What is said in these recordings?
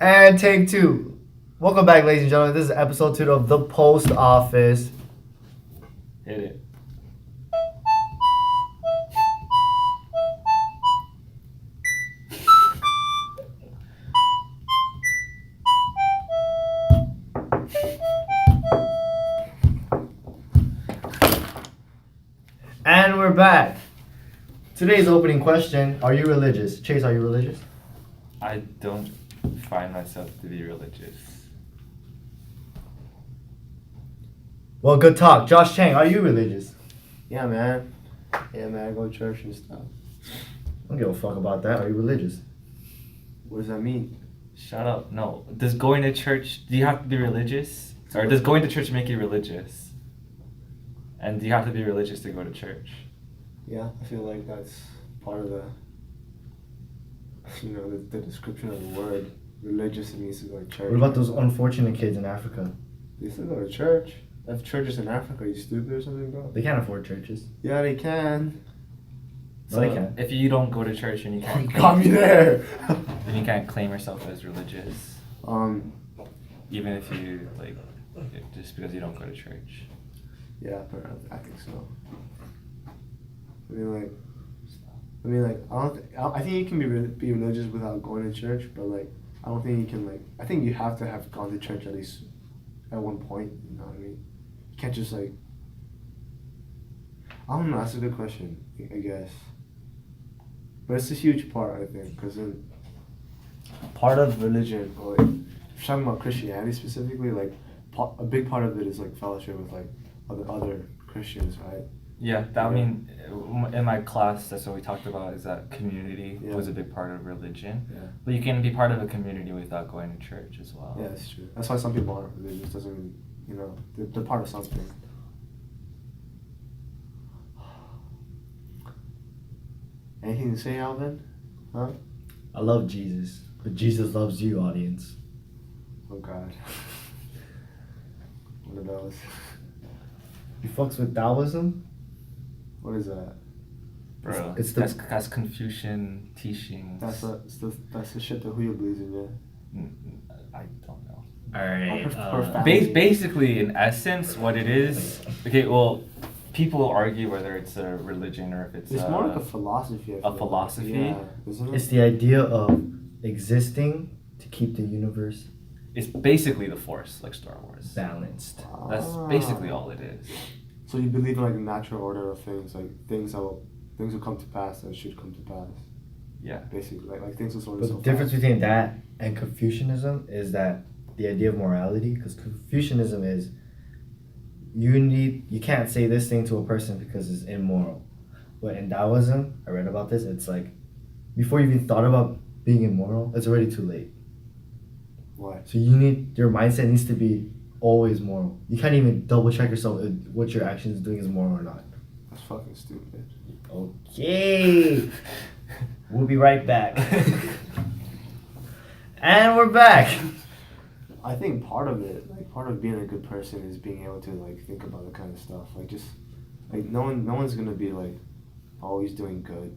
And take two. Welcome back, ladies and gentlemen. This is episode 2 of The Post Office. Hit it. And we're back. Today's opening question: are you religious? Chase, are you religious? I don't find myself to be religious. Well, good talk. Josh Chang, are you religious? Yeah, man. Yeah, man. I go to church and stuff. I don't give a fuck about that. Are you religious? What does that mean? Shut up. No. Does going to church, do you have to be religious? Or does going to church make you religious? And do you have to be religious to go to church? Yeah, I feel like that's part of the, the description of the word. Religious, it means to go to church. What about those unfortunate kids in Africa? They still go to church. They have churches in Africa. Are you stupid or something, bro? They can't afford churches. Yeah, they can. No, they can't. If you don't go to church and you Oh, you can't, got me there. then you can't claim yourself as religious, even if you just because you don't go to church. Yeah, I think so. I I think you can be religious without going to church, but I don't think you can I think you have to have gone to church at least at one point. You know what I mean? You can't just I don't know. That's a good question, I guess. But it's a huge part, I think, because part of religion, or if you're talking about Christianity specifically, a big part of it is fellowship with other Christians, right? Yeah, in my class, that's what we talked about, is that community was a big part of religion. Yeah. But you can be part of a community without going to church as well. Yeah, that's true. That's why some people aren't religious. Doesn't really, they're part of something. Anything to say, Alvin? Huh? I love Jesus, but Jesus loves you, audience. Oh God. One of those. You fucks with Taoism? What is that? Bro, It's the- that's Confucian teachings. That's the shit that Huya believes in, yeah. I don't know. Alright. Basically, in essence, what it is. Okay, well, people argue whether it's a religion or if it's more like a philosophy. I feel philosophy? Yeah, isn't it? It's the idea of existing to keep the universe It's basically the Force, like Star Wars. balanced. That's basically all it is. So you believe in the natural order of things, things will come to pass that should come to pass. Yeah. Basically, things will sort of. But the difference between that and Confucianism is that the idea of morality, because Confucianism is you can't say this thing to a person because it's immoral. But in Taoism, I read about this, it's before you even thought about being immoral, it's already too late. Why? So your mindset needs to be always moral. You can't even double check yourself if what your action is doing is moral or not. That's fucking stupid. Okay. We'll be right back. And we're back. I think part of being a good person is being able to think about the kind of stuff. No one's gonna be always doing good.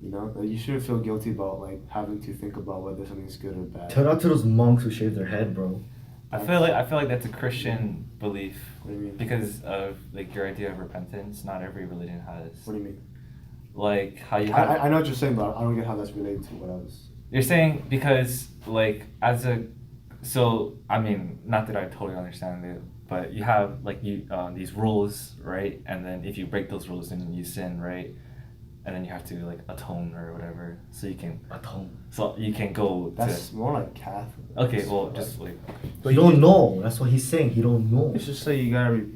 You shouldn't feel guilty about having to think about whether something's good or bad. Shout out to those monks who shave their head, bro. I feel like that's a Christian belief What do you mean? because of your idea of repentance. Not every religion has. What do you mean? How you have. I know what you're saying, but I don't get how that's related to what I was. You're saying because not that I totally understand it, but you have these rules, right? And then if you break those rules, then you sin, right? And then you have to atone or whatever, so you can Atone. So you can go That's to. more like Catholic. Okay, well, just But you don't know. That's what he's saying. He don't know. It's just you gotta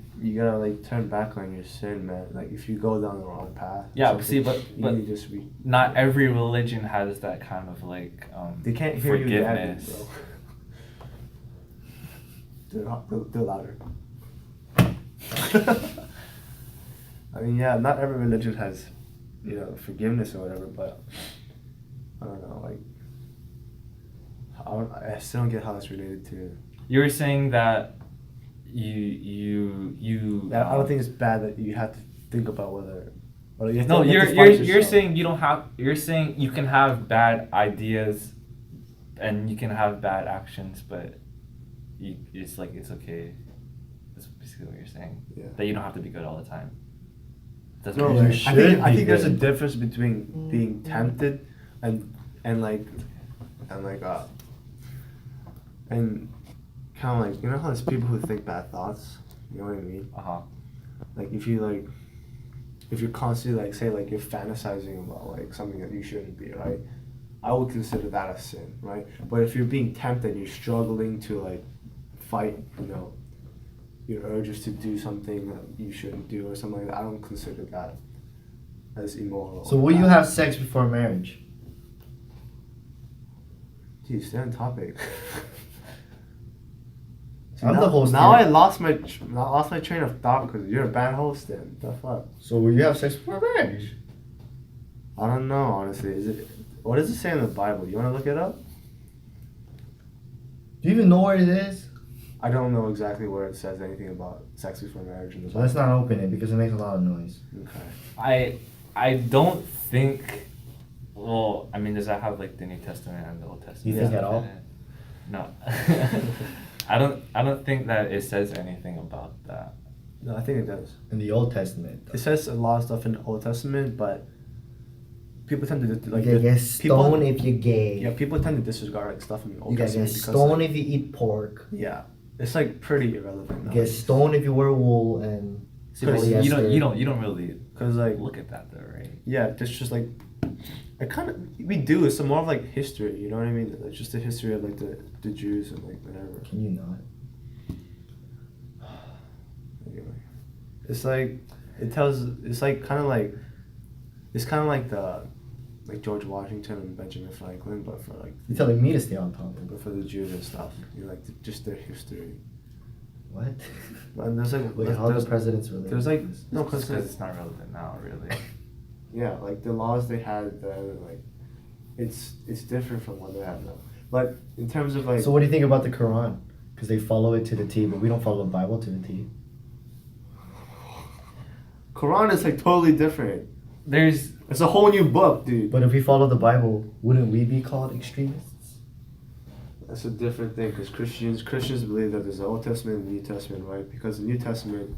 turn back on your sin, man. If you go down the wrong path. Yeah, but see, but you need to just not every religion has that kind of they can't hear you gabbing, forgiveness. bro. Do it louder. I mean, yeah, not every religion has, forgiveness or whatever, but I don't know, I still don't get how that's related to. You were saying that you. Yeah, I don't think it's bad that you have to think about whether. Or you have No, to you're fight saying yourself. you don't have. You're saying you can have bad ideas and you can have bad actions, but it's like it's okay. That's basically what you're saying. Yeah. That you don't have to be good all the time. That's No, what you you're like, saying. should I be think there's a good. difference between being tempted and like and kind of like, you know how there's people who think bad thoughts, you know what I mean? Uh-huh. Like if you're constantly like, say like you're fantasizing about like something that you shouldn't be, right? I would consider that a sin, right? But if you're being tempted, you're struggling to like fight, you know, your urges to do something that you shouldn't do or something like that, I don't consider that as immoral. So will you have sex before marriage? Geez, stay on topic. I'm the host Now here. I lost my train of thought because you're a bad host. Then the fuck. So will you have sex before marriage? I don't know, honestly. What does it say in the Bible? You want to look it up? Do you even know where it is? I don't know exactly where it says anything about sex before marriage in the So Bible. let's not open it because it makes a lot of noise. Okay. I don't think. Well, I mean, does that have like the New Testament and the Old Testament? You think stuff at all? in it? No. I don't think that it says anything about that. No, I think it does. In the Old Testament. It says a lot of stuff in the Old Testament, but people tend to like you get people. stoned if you're gay. Yeah, people tend to disregard like stuff in the Old You get Testament because stoned like, if you eat pork. yeah, it's like pretty irrelevant. You get stoned if you wear wool and See, but polyester. you don't really Because like look at that though, right? yeah, it's just like I kind of we do. It's more of like history. You know what I mean? It's just the history of like the Jews and like whatever. Can you not? Anyway, it's like it tells. It's like kind of like it's kind of like the like George Washington and Benjamin Franklin, but for like You're telling me to stay on topic. but for the Jews and stuff. You know, like just their history. What? And there's like Wait, how are the presidents related? there's like to this? no Because because it's not relevant now, really. yeah, like the laws they had then, like it's different from what they have now. But in terms of like So what do you think about the Quran? Because they follow it to the T, but we don't follow the Bible to the T. Quran is like totally different. There's It's a whole new book, dude. But if we follow the Bible, wouldn't we be called extremists? That's a different thing because Christians believe that there's the Old Testament and the New Testament, right? Because the New Testament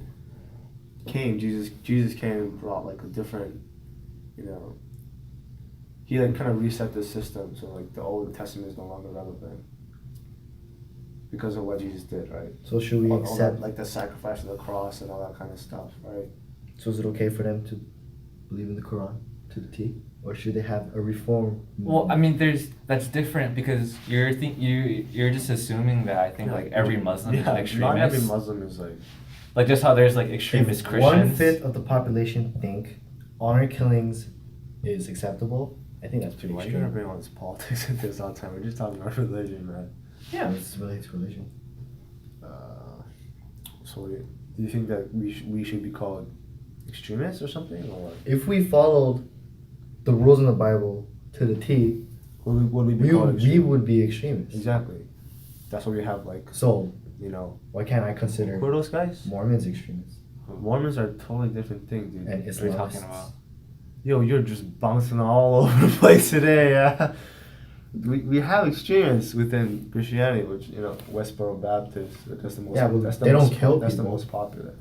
came, Jesus came and brought like a different, you know, he like kind of reset the system, so like the Old Testament is no longer relevant because of what Jesus did, right? So should we All accept? that, like the sacrifice of the cross and all that kind of stuff, right? So is it okay for them to believe in the Quran to the T, or should they have a reform? well, I mean, that's different because you're just assuming that I think like every Muslim is an extremist. Not every Muslim is like just how there's like extremist If Christians. 1/5 of the population think honor killings is acceptable, I think that's pretty why are you gonna extreme. bring all this politics into this all the time? We're just talking about religion, man. Yeah, it's related to religion. So do you think that we should be called extremists or something, or what? If we followed the rules in the Bible to the T, Would we be we called would, we would be extremists. Exactly. That's why we have like, So you know, why can't I consider who are those guys? Mormons extremists Mormons are a totally different thing, dude. and What are you Islamists? talking about? Yo, you're just bouncing all over the place today, yeah. We have extremists within Christianity, which, you know, Westboro Baptist, that's the most. Yeah, but that's the they don't most, kill That's the people. most popular.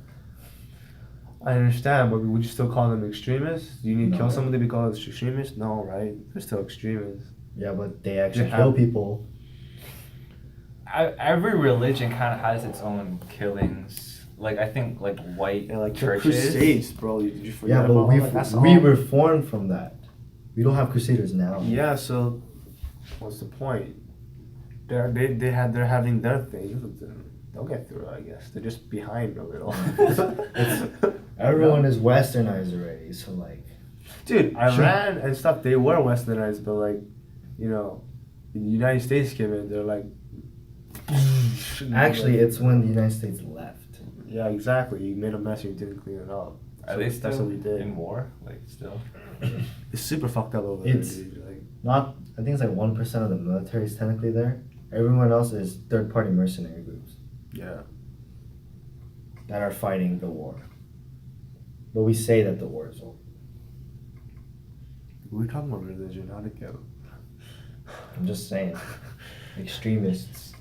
I understand, but would you still call them extremists? Do you need to kill No. someone to be called extremists? No, right? They're still extremists. Yeah, but they actually They kill have- people. Every religion kind of has its own killings. Like I think like white And like the churches. Crusades, bro. Did you forget Yeah, but about all that? That's we all. reformed from that. We don't have crusaders now. Yeah, so what's the point? They're having their thing. They'll get through it, I guess. They're just behind a little. Everyone is westernized already, so like. Dude, Sure. Iran and stuff, they were westernized, but like, you know, the United States came in, they're like. Actually, it's when the United States left. Yeah, exactly. You made a mess and you didn't clean it up. Are So they that's still what we did. in war? Like still? It's super fucked up over It's- there, dude. Like, Not, I think it's like 1% of the military is technically there. Everyone else is third-party mercenary groups yeah. that are fighting the war. But we say that the war is over. We're talking about religion, how to get. I'm just saying. extremists.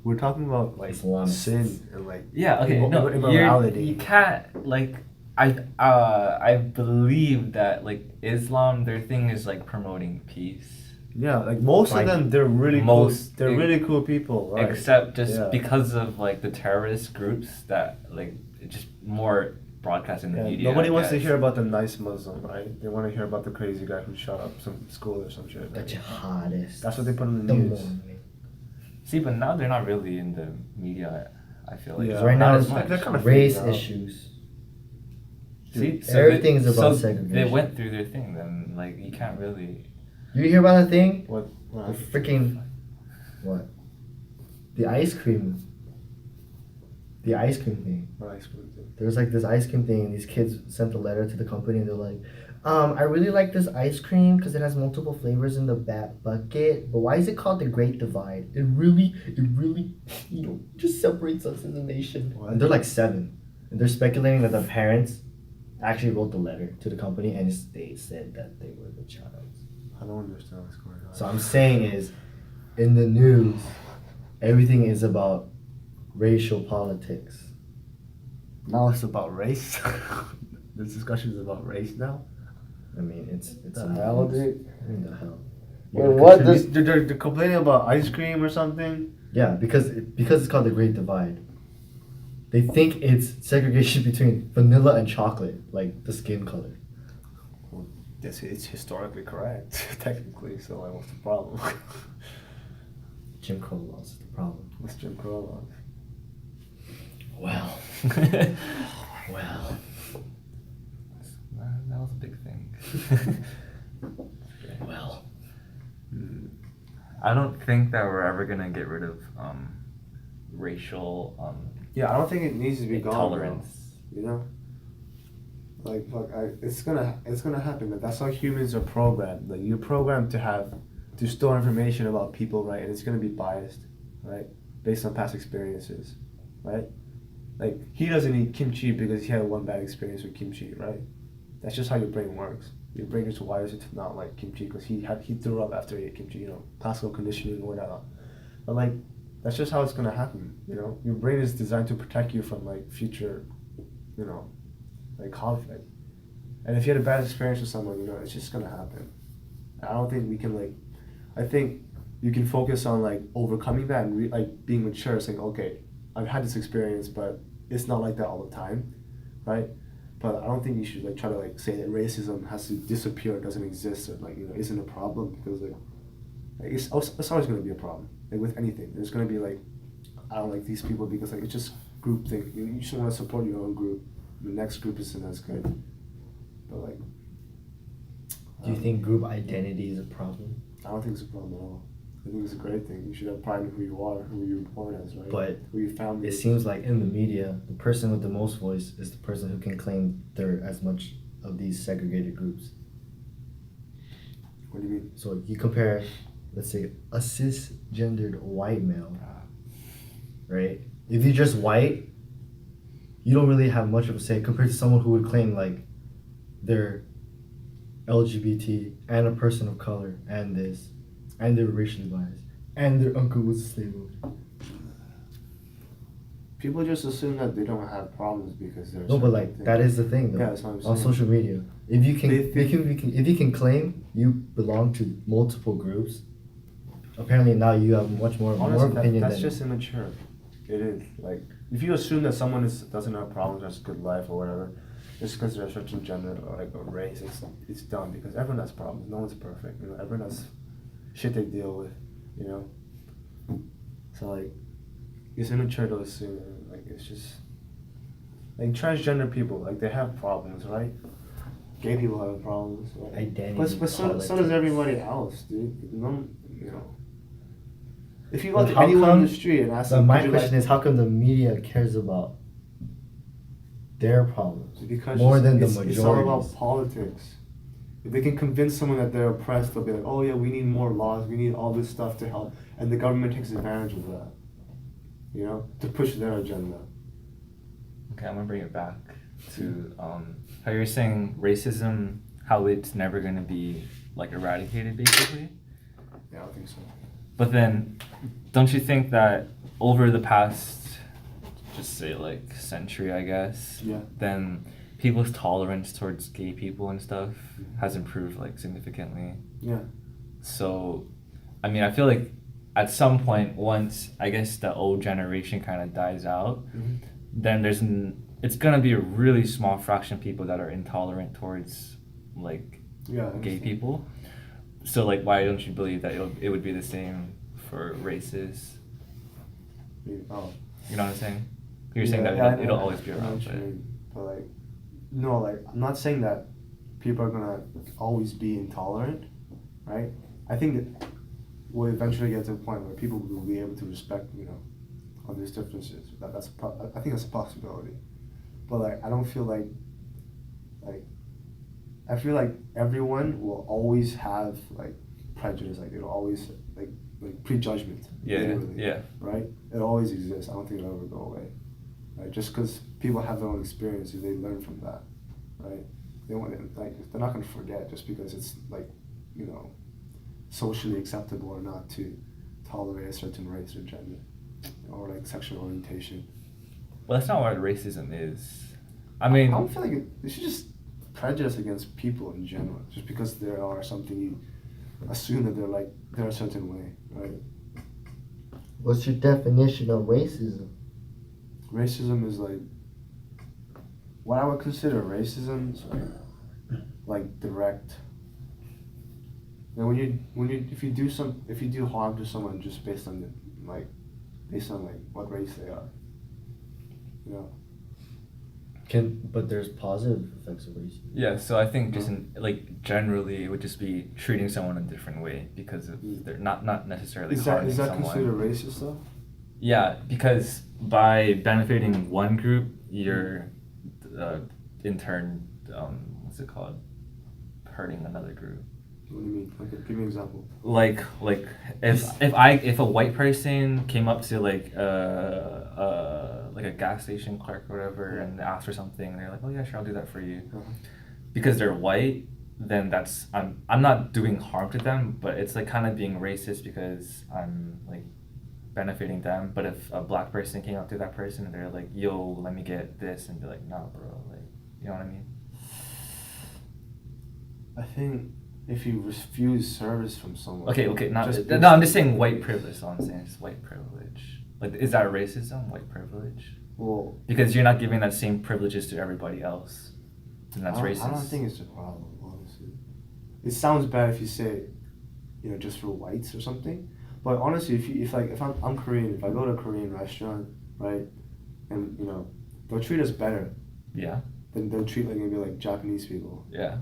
We're talking about like Islamists. sin and like Yeah, okay, no, immorality. you can't like I believe that like Islam, their thing is like promoting peace. Yeah, like most Like, of them, they're really most- cool. They're really cool people, right? Except just Yeah. because of like the terrorist groups that like just more broadcast in the Yeah, media. nobody I wants to guess. hear about the nice Muslim, right? They want to hear about the crazy guy who shot up some school or some shit. The Right? jihadists. That's what they put in the The news. Mormon. See, but now they're not really in the media. I feel like Yeah. Right not now as it's much. they're kind of race fading out. issues. See, Everything is about so segregation. They went through their thing. Then like you can't really. You hear about that thing? What? The freaking what? The ice cream. The ice cream thing. What ice cream thing? There was like this ice cream thing, and these kids sent a letter to the company, and they're like, I really like this ice cream because it has multiple flavors in the bucket. But why is it called the Great Divide? It really, just separates us as a nation. What? And they're like 7, and they're speculating that the parents actually wrote the letter to the company, and they said that they were the child. I don't understand what's going on. So I'm saying is, in the news, everything is about racial politics. Now it's about race. This discussion is about race now. I mean, it's The in hell, news. dude? What the hell? Wait, You what? contribute- They're complaining about ice cream or something? Yeah, because it's called the Great Divide. They think it's segregation between vanilla and chocolate, like the skin color. Yes, it's historically correct, technically. So like, what's the problem? Jim Crow laws is the problem. What's Jim Crow laws? Well, well. That was a big thing. Well. I don't think that we're ever gonna get rid of racial Yeah, I don't think it needs to be gone. intolerance. Bro. You know, like fuck, it's gonna happen. That's how humans are programmed. Like you're programmed to store information about people, right? And it's gonna be biased, right, based on past experiences, right? Like he doesn't eat kimchi because he had one bad experience with kimchi, right? That's just how your brain works. Your brain just wires it to not like kimchi because he threw up after he ate kimchi, classical conditioning or whatever. But like that's just how it's gonna happen, Your brain is designed to protect you from like future, like conflict. And if you had a bad experience with someone, it's just gonna happen. I don't think we can I think you can focus on like overcoming that and like being mature, saying, okay, I've had this experience, but it's not like that all the time, right? But I don't think you should try to say that racism has to disappear, doesn't exist, or isn't a problem, because it's always gonna be a problem. With anything, there's gonna be I don't like these people because it's just group thing. You just want to support your own group. The next group isn't as good. But Do you think group identity is a problem? I don't think it's a problem at all. I think it's a great thing. You should have pride in who you are, who you were born as, right? But who your family it is. seems like in the media, the person with the most voice is the person who can claim they're as much of these segregated groups. What do you mean? So you compare, let's say, a cisgendered white male, right? If you're just white, you don't really have much of a say compared to someone who would claim they're LGBT and a person of color and this, and they're racially biased, and their uncle was a slave owner. People just assume that they don't have problems because they're. No, but that is the thing though. Yeah, that's what I'm saying. On social media, if you can, They if you can claim you belong to multiple groups, apparently now you have much more Honestly, opinion that's than. just immature. It is if you assume that someone doesn't have problems, has a good life or whatever, just because they're a certain gender or a race, it's dumb, because everyone has problems. No one's perfect. Everyone has shit they deal with. So it's immature to assume it's just transgender people they have problems, right? Gay people have problems. Right? Identity But so does politics. everybody else, dude. No, If you go But to how anyone come- on the street and ask So them, my "Would you question is, how come the media cares about their problems because more than the it's majority? all about politics. If they can convince someone that they're oppressed, they'll be like, oh yeah, we need more laws, we need all this stuff to help. And the government takes advantage of that, to push their agenda. Okay, I'm gonna bring it back to how you're saying racism, how it's never gonna be eradicated, basically. Yeah, I think so. But then, don't you think that over the past, just say like century, I guess, Yeah. then people's tolerance towards gay people and stuff has improved like significantly. Yeah. So, I mean, I feel like at some point, once I guess the old generation kind of dies out, then it's gonna be a really small fraction of people that are intolerant towards like Yeah. I gay understand. people. So like, why don't you believe that it would be the same for races? Oh. You know what I'm saying? You're saying Yeah, that yeah, I it'll know. always be I know around, what you but mean. But like, no, like I'm not saying that people are gonna always be intolerant, right? I think that we'll eventually get to a point where people will be able to respect, others' differences. I think that's a possibility. But like, I don't feel like I feel like everyone will always have like prejudice, like it'll always like prejudgment. yeah, literally, yeah. Right? It always exists. I don't think it'll ever go away. Right? Just because people have their own experiences, they learn from that. Right? They want it, like they're not gonna forget just because it's like, socially acceptable or not to tolerate a certain race or gender, or like sexual orientation. Well, that's not what racism is. I I mean, don't feel like it's just prejudice against people in general. Just because there are something, you assume that they're a certain way, right? What's your definition of racism? Racism is like what I would consider racism is like direct. And if you do harm to someone just based on what race they are, But there's positive effects of racism. yeah. So I think just like generally, it would just be treating someone a different way because they're not necessarily Is that harming someone. considered racist though? Yeah, because by benefiting one group, you're in turn, what's it called? Hurting another group. What do you mean? Okay, give me an example. Like if a white person came up to like a gas station clerk or whatever and asked for something, they're like, oh yeah, sure, I'll do that for you. Because they're white, then that's I'm not doing harm to them, but it's like kind of being racist because I'm like benefiting them. But if a black person came up to that person and they're like, yo, let me get this, and be like, nah, bro, like, you know what I mean? I think if you refuse service from someone. Okay, no, just I'm just saying white privilege. All I'm saying is white privilege. Like, is that racism? White privilege? Well, Because you're not giving that same privileges to everybody else, and that's racist. I don't think it's a problem, honestly. It sounds bad if you say, just for whites or something. But honestly, if I'm Korean, if I go to a Korean restaurant, right, and they'll treat us better. Yeah. Than they'll treat maybe like Japanese people. Yeah.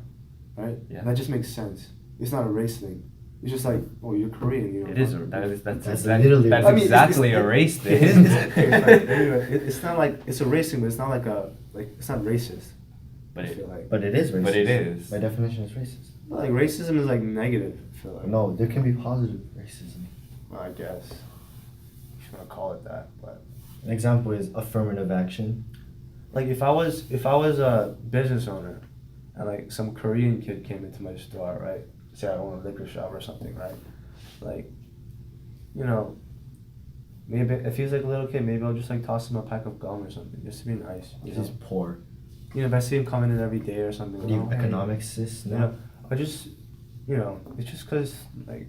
Right. Yeah. And that just makes sense. It's not a race thing. It's just like, oh, you're Korean. It is. That's literally. That's I mean, exactly a race thing. Anyway, it's not like it's a race thing, but it's not it's not racist. But I feel like. But it is racist. But it is. By definition, it's racist. Like racism is like negative. I feel like. No, there can be positive racism. Well, I guess. If you want to call it that, but. An example is affirmative action. Like if I was a business owner, and like some Korean kid came into my store, right? Say I own a liquor shop or something, right? Like, maybe if he's like a little kid, maybe I'll just like toss him a pack of gum or something, just to be nice. He's poor. If I see him coming in every day or something. What are you, economics? No. I just, it's just because like,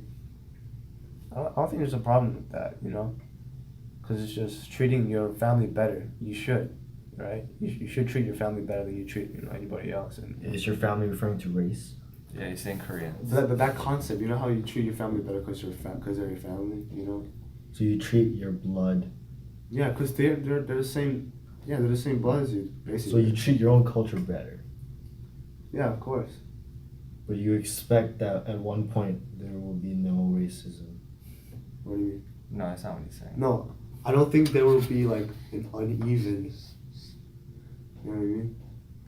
I don't think there's a problem with that, because it's just treating your family better. You should. Right, you should treat your family better than you treat anybody else. And is your family referring to race? Yeah, you're saying Korean. But that concept, how you treat your family better because they're your family, So you treat your blood. Yeah, because they're the same. Yeah, they're the same blood as you, basically. So you treat your own culture better. Yeah, of course. But you expect that at one point there will be no racism. What do you mean? No, that's not what he's saying. No, I don't think there will be like an uneven. You know what I mean?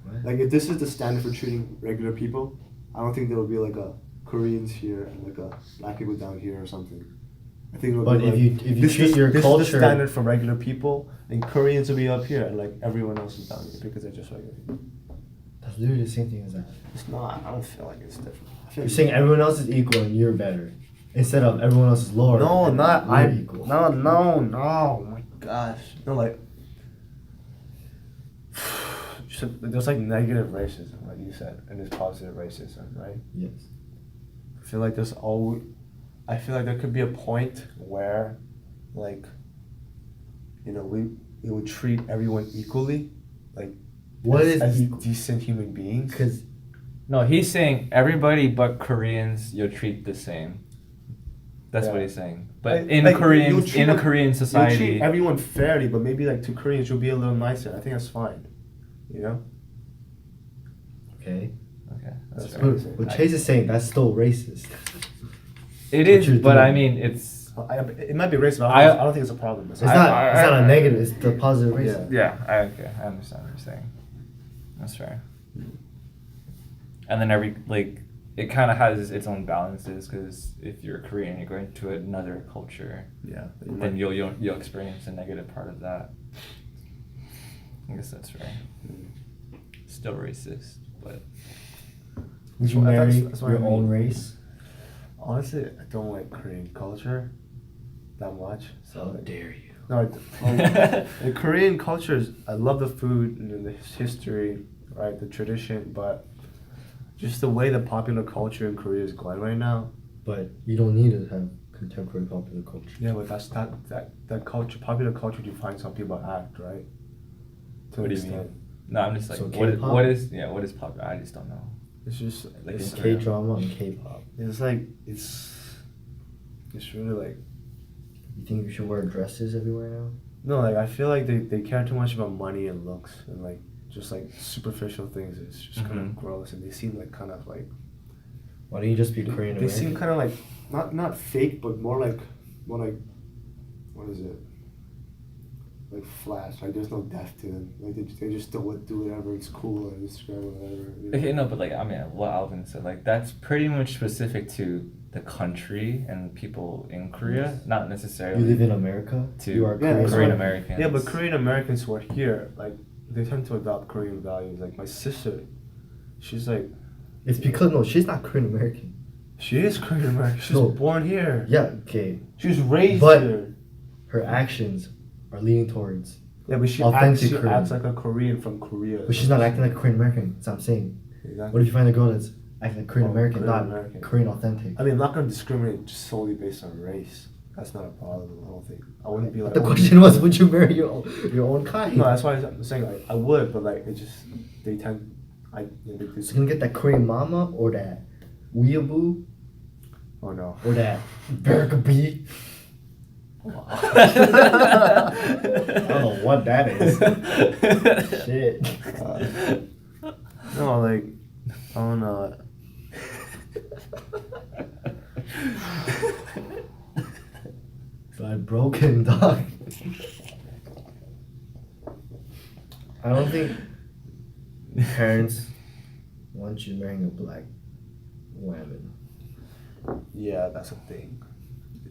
What? Like if this is the standard for treating regular people, I don't think there will be like a Koreans here and like a black people down here or something. I think it'll But be if like, you treat your this culture, is the standard for regular people, and Koreans will be up here, and like everyone else is down here because they're just regular people. that's literally the same thing as that. It's not. I don't feel like it's different. I feel You're saying everyone else is equal and you're better. instead of everyone else is lower. No, and not we're I. equal. No. Oh my gosh. No, like. There's like negative racism, like you said, and there's positive racism, right? Yes. I feel like there's always. I feel like there could be a point where, like. We would treat everyone equally, like. What is as equal? decent human beings? Because No, he's saying everybody but Koreans you'll treat the same. That's what Yeah. he's saying. But Like- in like, Korean you'll treat in a them- Korean You society, treat everyone fairly, but maybe like to Koreans you'll be a little nicer. I think that's fine. You know. okay, okay, that's That's fair. what- but Chase is saying that's still racist. It what is, you're but I doing. mean it's It might be racist, but I don't think it's a problem. It's not a negative. It's the positive Yeah. racism. I understand what you're saying. That's fair. And then it kind of has its own balances because if you're Korean, you're going to another culture, Yeah. then you'll experience a negative part of that. I guess that's fair. Still racist, but Would you Well, marry that's what I your mean. own race? Honestly, I don't like Korean culture that much. So How dare you? no, the Korean cultures. I love the food and the history, right? The tradition, but just the way the popular culture in Korea is going right now. But you don't need to have contemporary popular culture. Yeah, but that's that culture. Popular culture defines how people act, right? To What an do you mean? extent. no, I'm just like So what K-pop? what is popular? I just don't know. It's just Like it's, in K drama and K-pop. it's like it's really like You think you should wear dresses everywhere now? no, like I feel like they care too much about money and looks and like just like superficial things. It's just kind Mhm. of gross, and they seem like kind of like Why don't you just be Korean they American? seem kind of like not fake, but more like what is it? Like flash. Like there's no depth to them. Like they just do whatever. It's cool on Instagram or whatever. You know? Okay, no, but like I mean, what Alvin said, like that's pretty much specific to the country and people in Korea, not necessarily. You live in America. To You are Yeah, Korean. that's Korean what- Americans. Yeah, but Korean Americans who are here, like they tend to adopt Korean values. Like my sister, she's like It's because no, she's not Korean American. she is Korean American. She's No. born here. Yeah, okay. She was raised But- here. Her actions are leaning towards, Yeah, but she authentic Korean. acts like a Korean from Korea. but she's not acting like a Korean American. That's what I'm saying. Exactly. What if you find a girl that's acting like Korean Oh, American, Korean not American. Korean authentic? I mean, I'm not gonna discriminate just solely based on race. That's not a problem. I don't think. I wouldn't be like. The I wouldn't- question was, would you marry your own kind? No, that's why I'm saying like, I would, but like it just they tend. They So you gonna get that Korean mama or that weeaboo Oh no. or that Berkabee? I don't know what that is. Shit. No, like I don't know. So I'm broken, dog. I don't think parents want you marrying a black woman. Yeah, that's a thing.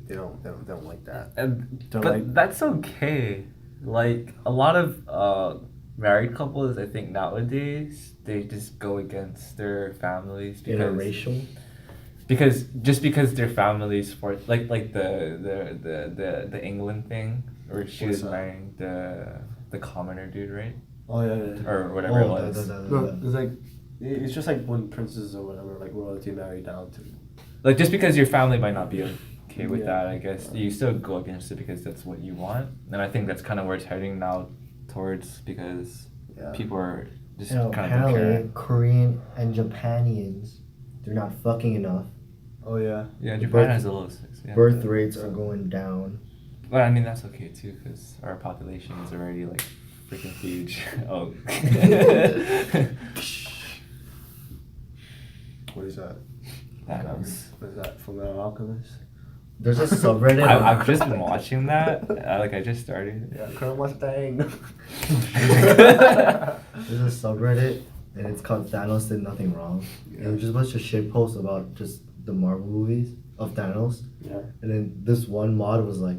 They don't like that. And, They're but like- that's okay. Like a lot of married couples, I think nowadays they just go against their families Interracial. because their families for like the England thing where she What's was that? marrying the commoner dude, right? Oh yeah. Or whatever it was. No, it's like it's just like when princes or whatever, like royalty marry down to. Like just because your family might not be okay with Yeah. that, I guess you still go against it because that's what you want. And I think that's kind of where it's heading now towards because Yeah. people are just You know, kind of don't apparently care. Korean and Japanians, they're not fucking enough. Oh yeah. Yeah, The Japan birth- has the lowest. Yeah. Birth rates are going down. But I mean that's okay too because our population is already like freaking huge. Oh. What is that? Thanos. What is that? Full Metal Alchemist? There's a subreddit. I've just been watching that. I just started. Yeah, Colonel Mustang. There's a subreddit, and it's called Thanos Did Nothing Wrong. And it was just a bunch of shit posts about just the Marvel movies of Thanos. Yeah. And then this one mod was like,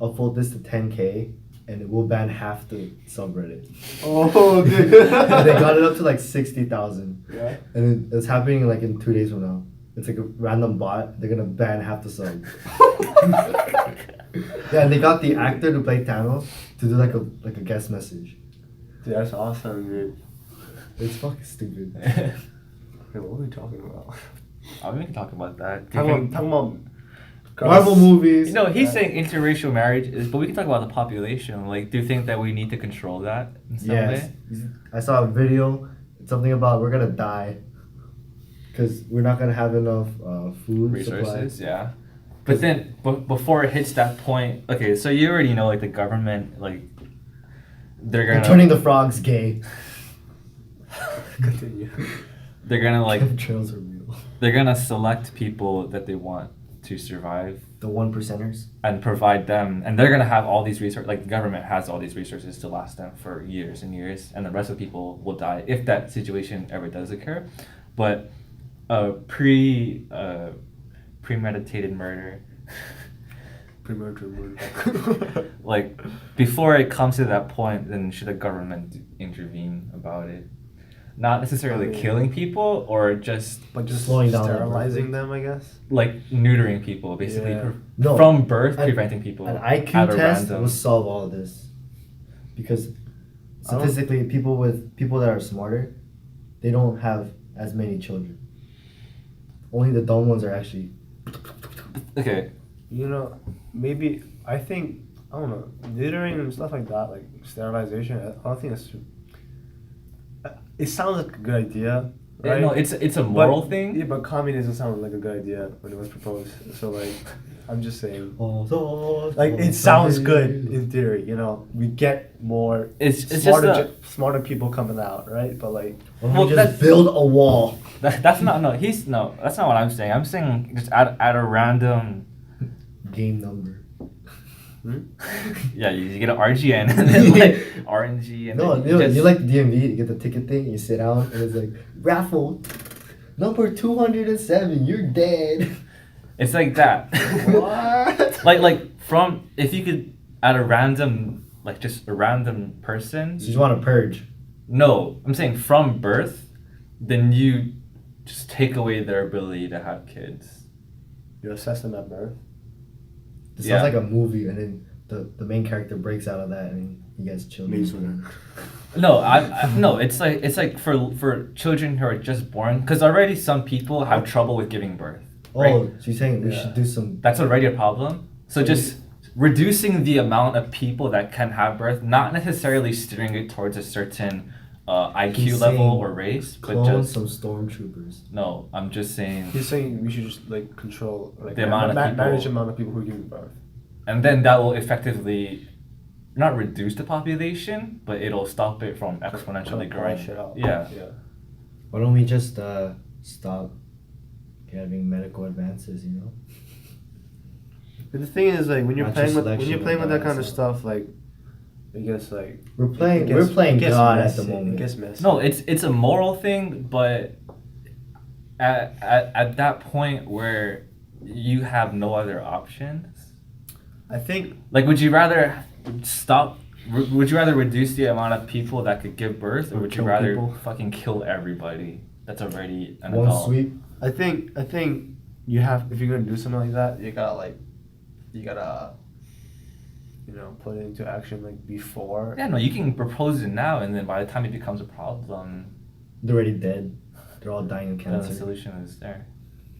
upload this to 10K, and it will ban half the subreddit. Oh, dude. And they got it up to like 60,000. Yeah. And it's happening like in 2 days from now. it's like a random bot. They're gonna ban half the song. Yeah, and they got the actor to play Thanos to do like a guest message. Dude, that's awesome, dude. It's fucking stupid. Hey, what are we talking about? Oh, we can talk about that. Do you Talking think- about Marvel movies. You know, he's saying interracial marriage is, but we can talk about the population. Like, do you think that we need to control that in some Yes. way? I saw a video. It's something about we're gonna die because we're not gonna have enough food Resources, supplies. yeah. But then, before it hits that point, okay, so you already know, like, the government, like, they're They're gonna turning the frogs gay. Continue. they're gonna like Chemtrails are real. they're gonna select people that they want to survive The 1%ers. and provide them, and they're gonna have all these resources. Like, the government has all these resources to last them for years and years, and the rest of the people will die if that situation ever does occur. But premeditated murder, Premature murder. like, before it comes to that point, then should the government intervene about it? Not necessarily I mean- killing people, or just But just Slowing down the sterilizing birth them, I guess. like neutering people, basically Yeah. No. from birth, An- preventing people. An IQ at a test random- will solve all of this. Because I don't- statistically, people that are smarter, they don't have as many children. Only the dumb ones are actually. Okay, You know, maybe I think I don't know, littering and stuff like that, like sterilization. I don't think it's. It sounds like a good idea, right? no, it's a moral But- thing. Yeah, but communism sounded like a good idea when it was proposed. So like, I'm just saying, like it sounds good in theory. You know, we get more It's just smarter, a- smarter people coming out, right? But like, Well, Well, just that's- build a wall. That's not that's not what I'm saying. I'm saying just at a random. Game number. Yeah, you get an RGN and then like RNG and No, then you, just, you like the DMV, you get the ticket thing, you sit down, and it's like, raffle, number 207, you're dead. it's like that. what? like from, if you could, at a random, like, just a random person. So you just want to purge. No, I'm saying from birth, then you just take away their ability to have kids. You assess them at birth. It Yeah. sounds like a movie, and then the main character breaks out of that, and he gets children. Maze Runner. No, no. It's like for children who are just born, because already some people have trouble with giving birth. Oh, Right? so you're saying we Yeah. should do some. That's already a problem. So just reducing the amount of people that can have birth, not necessarily steering it towards a certain IQ He's level saying or race, but Clone just some stormtroopers. no. I'm just saying, He's saying we should just like control like The amount of people. manage the amount of people who are giving birth. and then that will effectively not reduce the population, but it'll stop it from exponentially growing. Shit out. Yeah. Yeah. Why don't we just stop having medical advances? You know. But the thing is, like, when you're Natural playing with selection that kind of bias. stuff, like, I guess like We're playing. it gets- we're playing it gets God messy. at the moment. It gets messy. No, it's a moral thing, but at that point where you have no other options, I think like, would you rather stop? Would you rather reduce the amount of people that could give birth, or Or would you kill rather people? fucking kill everybody that's already an One adult? sweep. I think you have, if you're gonna do something like that, you gotta put it into action like before. Yeah, no, you can propose it now, and then by the time it becomes a problem, They're already dead. They're all dying of then the cancer. solution is there.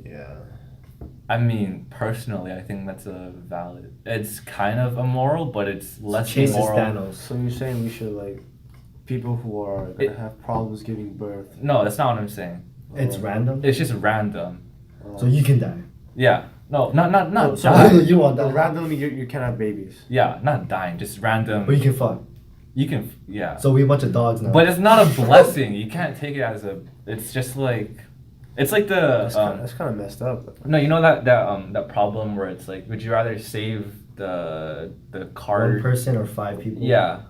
Yeah. I mean, personally, I think that's a valid. It's kind of immoral, but it's less Chase is immoral. Thanos. So you're saying we should like people who are gonna It- have problems giving birth. No, that's not what I'm saying. It's random. It's just random. So you can die. Yeah. No, not No, so dying. you want No, that? randomly you can't have babies. Yeah, not dying. Just random. But you can fuck. You can. Yeah. So we a bunch of dogs now. But it's not a blessing. You can't take it as a. It's just like. It's like the. That's kind of messed up. No, you know that problem where it's like, would you rather save the card? one person or 5 people. Yeah.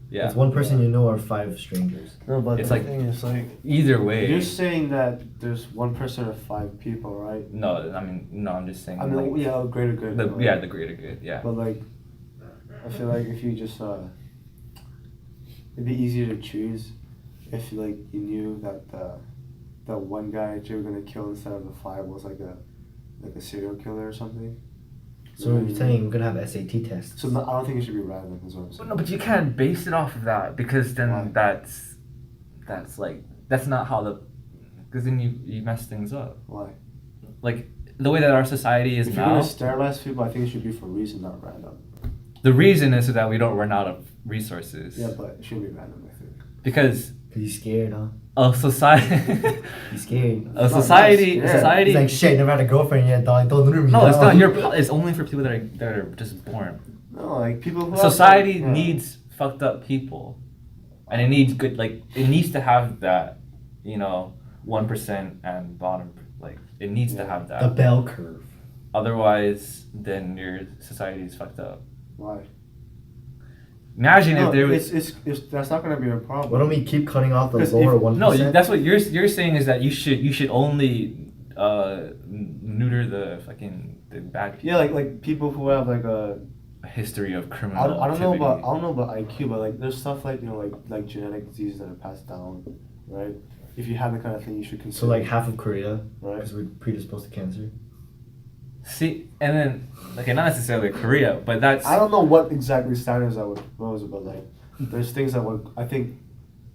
Yeah. It's one person you know or 5 strangers. No, but It's the like- thing is like Either way. you're saying that there's one person or 5 people, right? No, I mean, no, I'm just saying. I mean, like, yeah, greater good. the right? the greater good. Yeah. But like, I feel like if you just it'd be easier to choose if like you knew that that one guy that you were gonna kill instead of the 5 was like a serial killer or something. So you're saying we're gonna have SAT tests? So no, I don't think it should be random. Is what I'm Well, saying. no, but you can't base it off of that because then Why? that's like that's not how the because then you mess things up. Why? Like the way that our society is If you're now. gonna sterilize people, I think it should be for a reason, not random. The reason is so that we don't run out of resources. Yeah, but it shouldn't be random. I think. Because Cause he's scared, huh? a society, He's scared. a society, not scared. society. He's like, shit, never had a girlfriend yet, dog. Don't neuter me. No, it's dog." not. It's only for people that are just born. No, like people who Society have, yeah. needs fucked up people, and it needs good. Like it needs to have that, 1% and bottom. Like it needs to have The that. bell curve. Otherwise, then your society is fucked up. Why? Imagine No, if there was. it's that's not gonna be a problem. Why don't we keep cutting off the Because lower if- 1%? No, that's what you're saying is that you should only neuter the bad people. Yeah, like people who have like a A history of criminal. I don't know activity. about IQ, but like there's stuff like like genetic diseases that are passed down, right? If you have that kind of thing, you should consider. So like half of Korea, right? because we're predisposed to cancer. See, and then okay, not necessarily Korea, but that's I don't know what exactly standards I would propose, but like there's things that would I think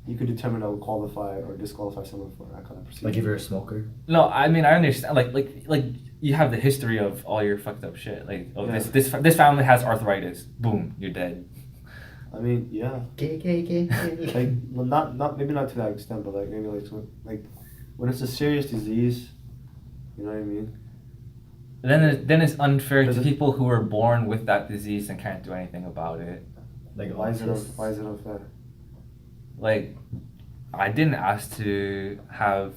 you could determine that would qualify or disqualify someone for that kind of procedure. Like if you're a smoker. no. I mean, I understand. Like you have the history of all your fucked up shit. Like Yeah. this family has arthritis. Boom, you're dead. I mean, yeah, like well, not maybe not to that extent, but like maybe like when it's a serious disease, you know what I mean? Then it's unfair Does to it- people who were born with that disease and can't do anything about it. Like Why is it autists. why is it unfair? Like, I didn't ask to have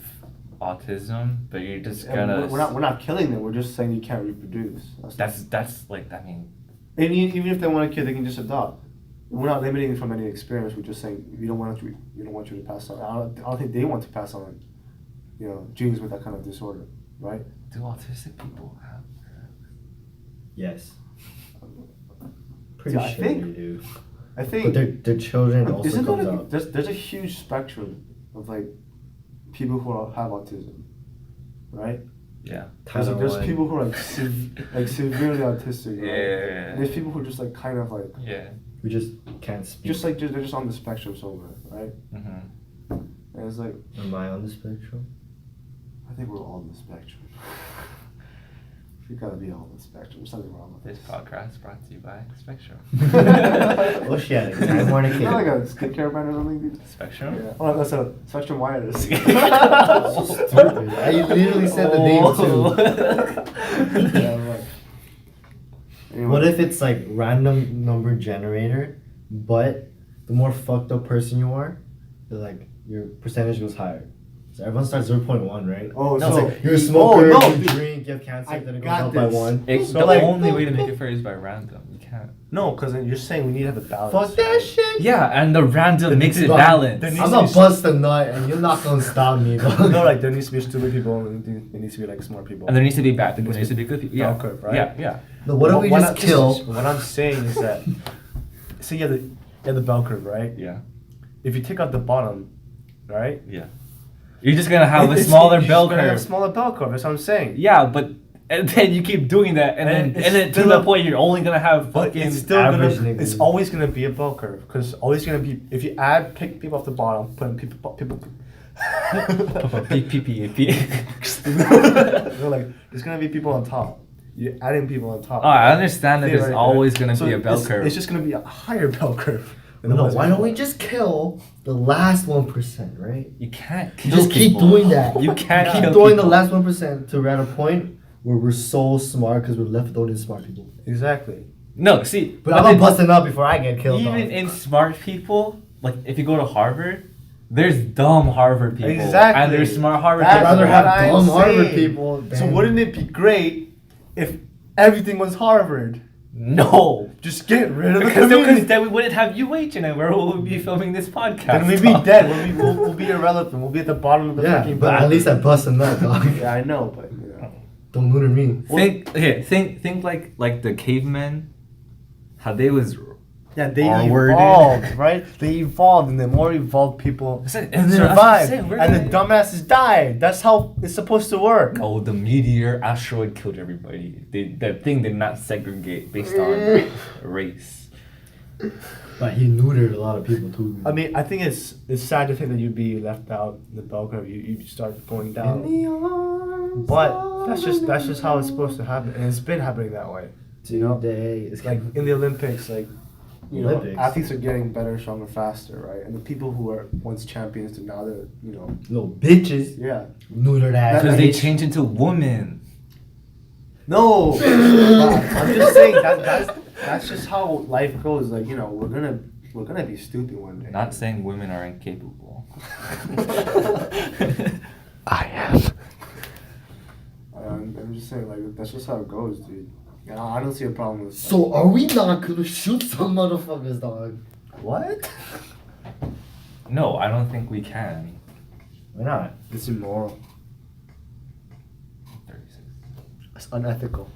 autism, but you're just And gonna. we're not killing them. We're just saying you can't reproduce. That's like I mean. And even if they want a kid, they can just adopt. We're not limiting it from any experience. We're just saying we don't want you to pass on. I don't think they want to pass on, genes with that kind of disorder, right? Do autistic people have? Yes. Pretty Yeah, I sure think- they do. I think. But their children also Isn't comes there out. there's a huge spectrum of like people who have autism, right? Yeah. There's One. people who are like severely autistic, right? Yeah. And there's people who are just like kind of like Yeah. We just can't speak. they're just on the spectrum somewhere, right? Mm-hmm. And it's like Am I on the spectrum? I think we're all on the spectrum. We gotta be all on the spectrum. There's something wrong with This this. podcast brought to you by Spectrum. Oh shit! Time Warner Is Kid. that like a skincare brand or something, dude? Spectrum. Yeah. Oh, that's a Spectrum Wireless. Stupid. I literally said the name too. Yeah, I'm like, anyway. What if it's like random number generator, but the more fucked up person you are, your percentage goes higher. So everyone starts 0.1, right? Oh, No, it's so like you're a smoker, no, you dude. drink, you have cancer, I then it goes got up by this. 1. So the like- only way to make it fair is by random. You can't. No, because then you're saying we need to have a balance. Fuck that shit. Yeah, and the random makes it Dog, balanced. there needs I'm to gonna be bust a nut and you're not gonna stop me, dog. No, like there needs to be stupid people and there needs to be like smart people. And there needs to be bad people. There needs to be good people. Yeah. Bell curve, right? Yeah. Yeah. No, what if we just kill? What I'm saying is that, so you have the bell curve, right? Yeah. If you take out the bottom, right? Yeah. You're just gonna have a It's- smaller you're bell just gonna have curve. smaller bell curve. That's what I'm saying. Yeah, but and then you keep doing that, and And then it's to still the a- point you're only gonna have But fucking it's still average gonna. niggas. It's always gonna be a bell curve because always gonna be. If you pick people off the bottom, put in people. They're like, there's gonna be people on top. You're adding people on top. Oh, I understand that there's Theoretically, always right? gonna So be a bell it's- curve. It's just gonna be a higher bell curve. than it No, was why don't we before. just kill the last 1%, right? You can't You kill just keep people. doing that. You can't keep kill doing people. the last 1% to around a point where we're so smart because we're left with only smart people. Exactly. No, see, But I'm not busting up before I get killed. even dog. in smart people, like if you go to Harvard, there's dumb Harvard people, Exactly. and there's smart Harvard That's I'd rather people. have what I'm dumb Harvard saying. people. Than... So wouldn't it be great if everything was Harvard? No, Just get rid of the because community. then we wouldn't have UH in it. Where we would be filming this podcast. Then we'd be dead. We'll be irrelevant. We'll be at the bottom of the Yeah, freaking but barrel. at least I bust a nut, dog. Yeah, I know, but Don't neuter me. Think like the cavemen, how they was Yeah, they R-worded. evolved, right? They evolved, and the more evolved people I said- and then- survive, I was saying, and the dumbasses die. That's how it's supposed to work. No, the meteor asteroid killed everybody. That thing did not segregate based on race. But he neutered a lot of people too. I mean, I think it's sad to think that you'd be left out in the bell curve. You start going down. But that's just how it's supposed to happen, and it's been happening that way. You know, Today, it's like in the Olympics, like you know, Olympics. athletes are getting better, stronger, faster, right? And the people who were once champions to now they're little bitches, yeah. neutered ass. Because they changed into women. No, I'm just saying that's just how life goes. Like we're gonna be stupid one day. Not saying women are incapable. I am. I'm just saying, like, that's just how it goes, dude. And I don't see a problem with. So are we not gonna shoot some motherfuckers, dog? What? No, I don't think we can. Why not? It's immoral. 36. It's unethical.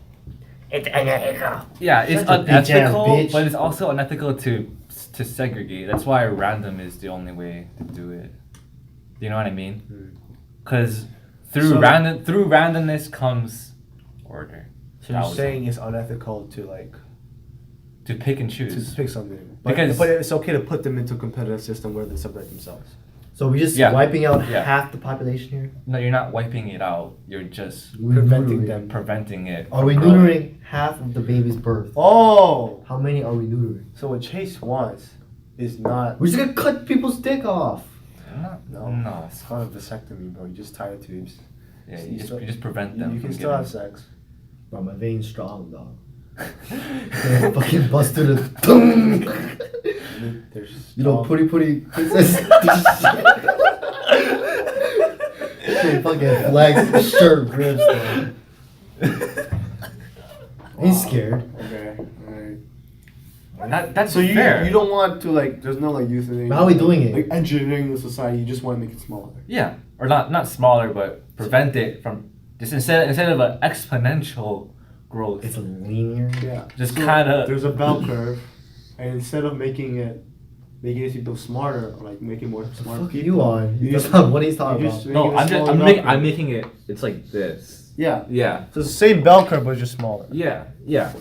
Yeah, it's Such a bitch-ass unethical, bitch. but it's also unethical to segregate. That's why random is the only way to do it. Do you know what I mean? Because through randomness comes order. So you're saying it's unethical to To pick and to choose. pick something, But but it's okay to put them into a competitive system where they separate themselves. So we just Yeah. wiping out Yeah. half the population here? No, you're not wiping it out. You're just We're Preventing neutering. them. preventing it. Are we from growing. neutering half of the baby's birth? Oh, How many are we neutering? so what Chase wants is not. We're just gonna cut people's dick off. No. It's called a vasectomy, bro. You just tie the tubes. Yeah, You you still- just prevent You them can from still have getting. sex. Bro, my veins strong, dog. Gonna fucking bust through the. There's You know, putty princess. Fucking flex shirt grips, dog. Ain't scared. Okay, alright. That's So fair. you don't want to there's no euthanasia. How are we doing it? Like engineering the society, you just want to make it smaller. Yeah, or not smaller, but prevent it from just instead of an exponential growth. It's linear. Yeah. Just kinda- There's a bell curve, and instead of making it people smarter, or making more The smart fuck are people. you on? You That's just- not what he's talking you about. just- No, making it smaller bell I'm curve. making it. It's like this. Yeah. Yeah. So it's the same bell curve, but just smaller. Yeah. Yeah.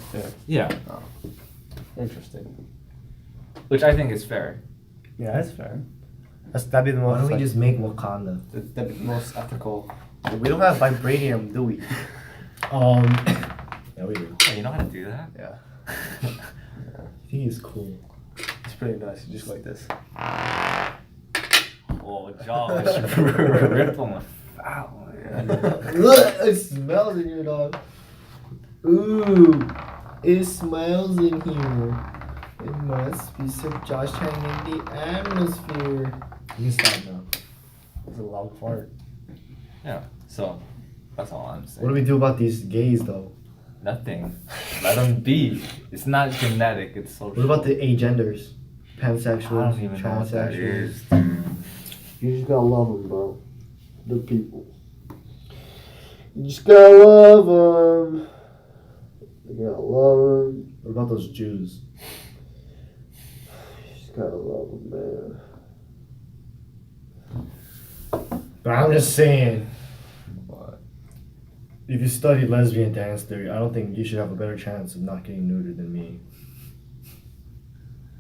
Interesting. Which I think is fair. Yeah, that's fair. That'd be the most. Why don't we just make Wakanda? That'd be the most ethical. We don't have vibranium, do we? Yeah, we do. Oh, you know how to do that? Yeah. I think it's cool. It's pretty nice. You just like this. Oh, Josh, rip on the foul. It smells in here, dog. Ooh, it smells in here. It must be some Josh Chang in the atmosphere. You can stop now. It's a loud fart. Yeah. So that's all I'm saying. What do we do about these gays, though? Nothing. Let them be. It's not genetic. It's social. What about the agenders? I Pansexuals, don't even know what that transsexuals. is, dude. You just gotta love them, bro. The people. You just gotta love them. You gotta love them. What about those Jews? You just gotta love them, man. But I'm just saying, What? if you study lesbian dance theory, I don't think you should have a better chance of not getting neutered than me.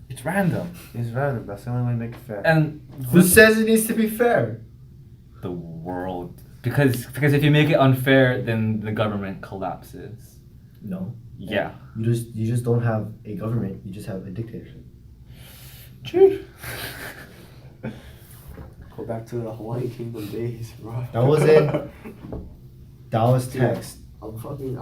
It's random. It's random. That's the only way to make it fair. And Who says it needs to be fair? the world, because if you make it unfair, then the government collapses. No. Yeah. You just don't have a government. You just have a dictatorship. Go back to the Hawaii Kingdom days, bro. That was in Taoist Dude, text. I'm a In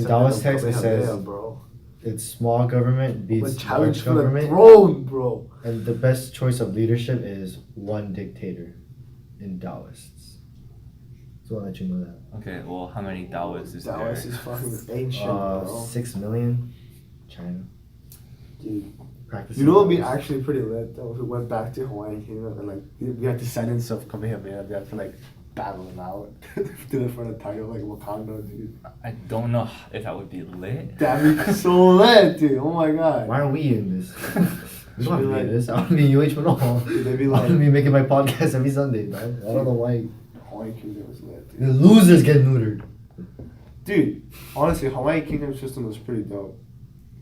Taoist text it says, bro. It's small government I'm a beats challenge large for the government, throne, bro. and the best choice of leadership is one dictator. In Taoists. So I'll let you know that. Okay. Well, how many Taoists is Taoist there? is fucking ancient, bro. 6 million. China. Dude. Practicing You know what would be Taoist. actually pretty lit though if we went back to Hawaii Kingdom and we had descendants of Kamehameha. We had to battle him out. Do it for the title, like Wakanda, dude. I don't know if that would be lit. That'd be so lit, dude. Oh my god. Why are we in this? We don't have to be Like- in this. I want to be in UH Manal. They'd be I want like, to be making my podcast every Sunday, man. I don't know why. Hawaii Kingdom was lit, The dude. losers get neutered. Dude, honestly, Hawaii Kingdom system was pretty dope.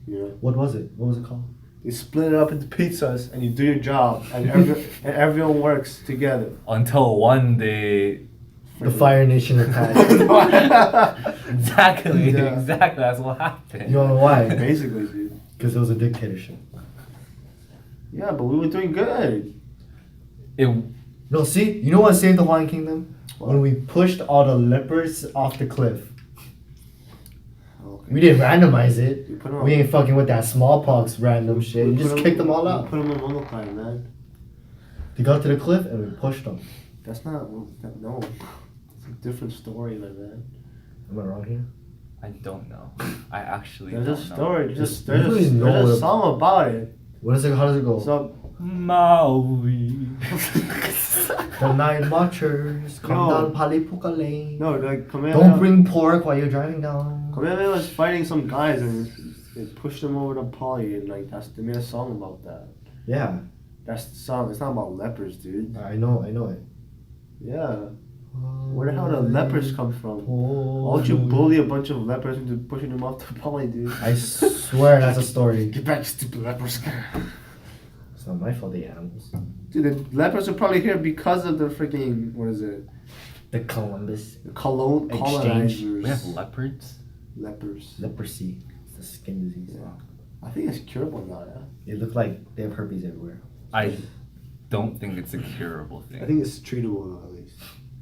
You know? What was it? What was it called? They split it up into pizzas and you do your job and, and everyone works together. Until one day. The Fire Nation attacked. Exactly, Yeah. exactly. That's what happened. You don't know why? Basically, dude. Because it was a dictatorship. Yeah, but we were doing good. It, No, see? You know what saved the Hawaiian Kingdom? What? When we pushed all the lepers off the cliff. Okay. We didn't randomize it. We put 'em We on- ain't fucking with that smallpox random shit. we You put just 'em- kicked them all we out. Put them on Molokai, man. They got to the cliff and we pushed them. That's not, no. It's a different story, my man. Am I wrong here? I don't know. I actually There's don't a know. story, Just- there's you don't know a what- song about it. What is it? How does it go? So, Maui. The night marchers come No. down Palipuka Lane. no, like, Don't bring pork while you're driving down. Kamehameha was fighting some guys and they pushed them over the poly and like they made a song about that. Yeah, That's the song. It's not about lepers, dude. I know it. Yeah. Where the hell did lepers come from? Why don't you Oh, bully a bunch of lepers into pushing them off the poly, dude? I swear that's a story. Get back, stupid lepers. It's not my fault, the animals. Dude, the lepers are probably here because of the freaking, what is it? The Columbus The Exchange. colonizers. We have leopards? Lepers. leprosy. It's the skin disease. Yeah. I think it's curable now, yeah? They look like they have herpes everywhere. I don't think it's a curable thing. I think it's treatable at least.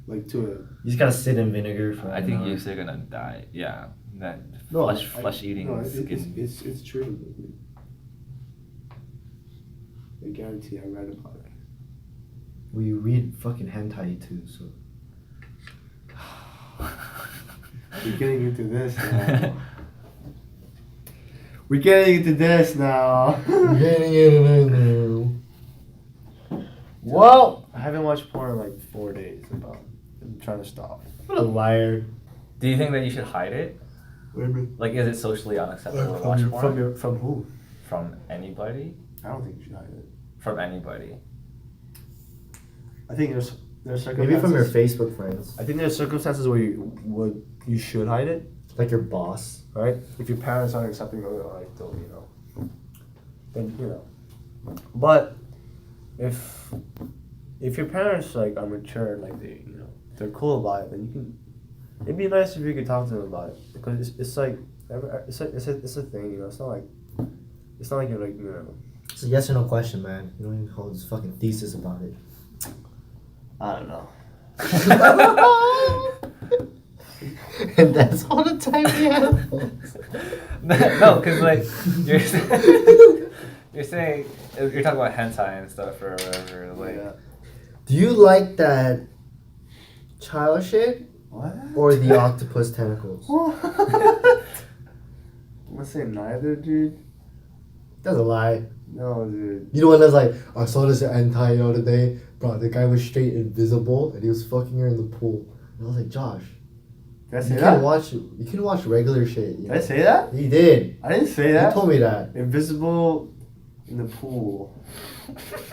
Like to You just gotta sit in vinegar for. I an think hour. you're still gonna die. Yeah, that No, flesh eating skin. it's treatable. Dude. I guarantee I read about it. Well, you read fucking hentai too, so. We're getting into this now. We're getting into this now. We're getting in now. Well, I haven't watched porn in like 4 days. I'm trying to stop. What a liar. Do you think that you should hide it? What do you mean? Like, is it socially unacceptable to watch porn? From who? From anybody? I don't think you should hide it. From anybody. I think there's circumstances. Maybe from your Facebook friends. I think there's circumstances where you should hide it, Like your boss. right? If your parents aren't accepting of it, like, you know, then you know. But if your parents like are mature, like they're cool about it, then you can. It'd be nice if you could talk to them about it because it's like it's a thing, you know. It's not like you're like, you know. It's a yes or no question, man. You don't even hold this fucking thesis about it. I don't know. And that's all the time we have. No, because like you're saying you're talking about hentai and stuff or whatever. Like, Yeah. Do you like that child shit What? or the octopus tentacles? I'm gonna say neither, dude. That's a lie. No, dude. You know what? That's like, I saw this hentai the other day. Bro, the guy was straight invisible and he was fucking her in the pool. And I was like, Josh, Did I you say can that? watch regular shit. Did I say that? He did. I didn't say He that. told me that. Invisible in the pool.